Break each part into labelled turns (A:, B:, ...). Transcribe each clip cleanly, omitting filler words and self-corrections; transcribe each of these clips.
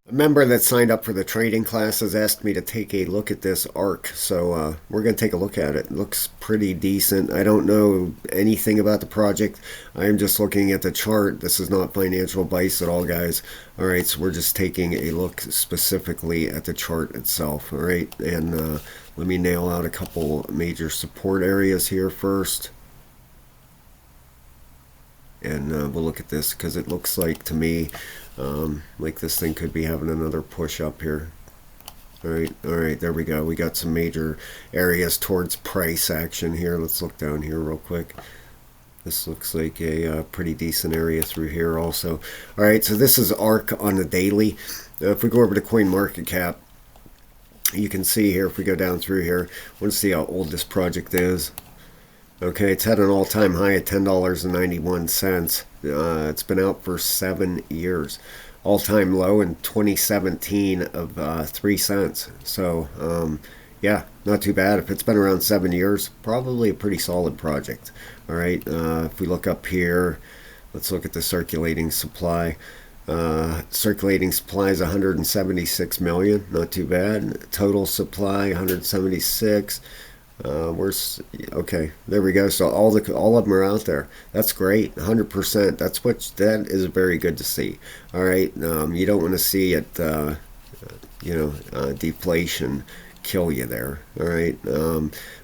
A: A member that signed up for the trading classes asked me to take a look at this ARC, so we're going to take a look at it. It looks pretty decent. I don't know anything about the project. I am just looking at the chart. This is not financial advice at all, guys. All right, so we're just taking a look specifically at the chart itself. All right, and let me nail out a couple major support areas here first. And we'll look at this because it looks like to me like this thing could be having another push up here. All right, there we go. We got some major areas towards price action here. Let's look down here real quick. This looks like a pretty decent area through here also. All right, so this is ARC on the daily. If we go over to CoinMarketCap, you can see here, if we go down through here, I want to see how old this project is. Okay, it's had an all-time high at $10.91. It's been out for 7 years. All-time low in 2017 of 3 cents. So, yeah, not too bad. If it's been around 7 years, probably a pretty solid project. All right, if we look up here, let's look at the circulating supply. Circulating supply is 176 million, not too bad. Total supply 176. Where's okay? There we go. So all of them are out there. That's great. 100%. That is very good to see. All right. You don't want to see it. Deflation kill you there. All right.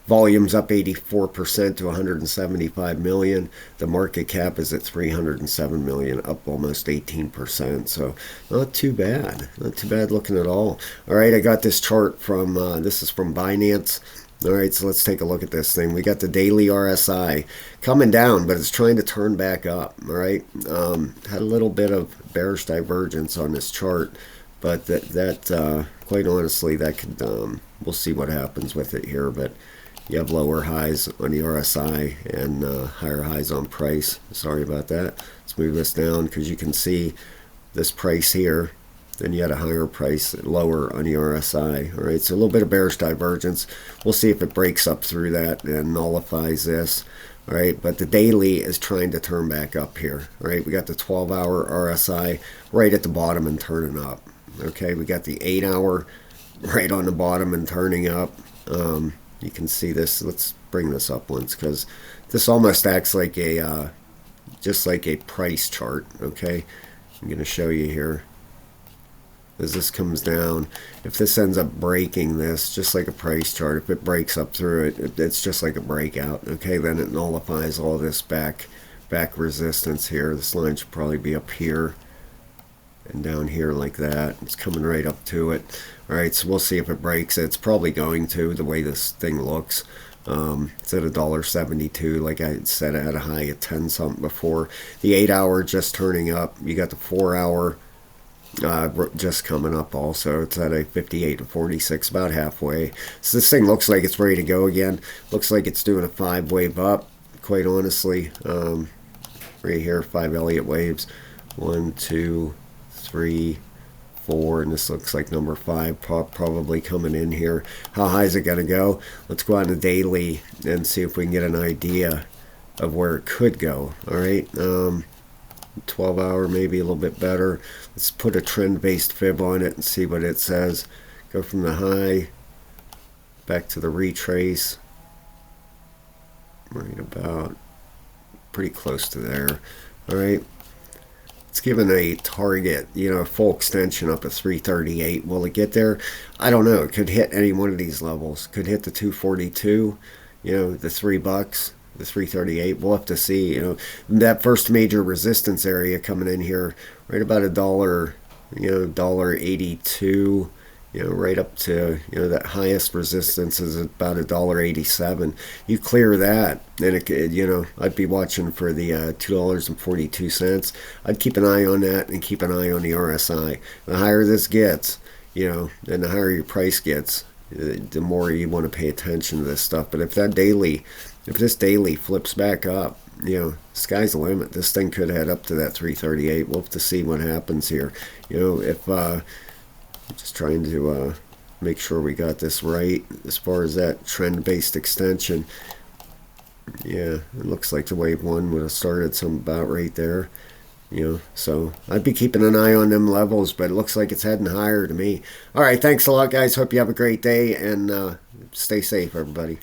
A: Volume's up 84% to 175 million. The market cap is at 307 million, up almost 18%. So not too bad. Not too bad looking at all. All right. I got this chart from. This is from Binance. All right, so let's take a look at this thing. We got the daily RSI coming down, but it's trying to turn back up. All right, had a little bit of bearish divergence on this chart, but quite honestly, that could we'll see what happens with it here. But you have lower highs on the RSI and higher highs on price. Sorry about that. Let's move this down because you can see this price here. Then you had a higher price lower on the RSI. All right, so a little bit of bearish divergence. We'll see if it breaks up through that and nullifies this. All right, but the daily is trying to turn back up here. All right, we got the 12-hour RSI right at the bottom and turning up. Okay, we got the 8-hour right on the bottom and turning up. You can see this. Let's bring this up once because this almost acts like just like a price chart. Okay, I'm going to show you here. As this comes down, if this ends up breaking this, just like a price chart, if it breaks up through it, it's just like a breakout. Okay, then it nullifies all this back resistance here. This line should probably be up here and down here like that. It's coming right up to it. All right, so we'll see if it breaks it. It's probably going to, the way this thing looks. It's at $1.72. Like I said, it had a high at 10 something before. The 8-hour just turning up. You got the 4-hour just coming up also. It's at a 58 to 46, about halfway. So this thing looks like it's ready to go again. Looks like it's doing a 5-wave up, quite honestly. Right here, 5 Elliott waves. 1, 2, 3, 4, and this looks like number 5 probably coming in here. How high is it going to go? Let's go on the daily and see if we can get an idea of where it could go. All right. 12-hour maybe a little bit better. Let's put a trend-based fib on it and see what it says. Go from the high back to the retrace. Right about pretty close to there. All right. It's given a target, a full extension up at 338. Will it get there? I don't know. It could hit any one of these levels. Could hit the 242, the $3. The 338. We'll have to see. That first major resistance area coming in here, right about a dollar, $1.82. Right up to that highest resistance is about $1.87. You clear that, and I'd be watching for the $2.42. I'd keep an eye on that and keep an eye on the RSI. The higher this gets, and the higher your price gets, the more you want to pay attention to this stuff. But if this daily flips back up, sky's the limit. This thing could head up to that 338. We'll have to see what happens here. If just trying to make sure we got this right as far as that trend-based extension. Yeah, it looks like the wave one would have started some about right there. So I'd be keeping an eye on them levels, but it looks like it's heading higher to me. All right, thanks a lot, guys. Hope you have a great day, and stay safe, everybody.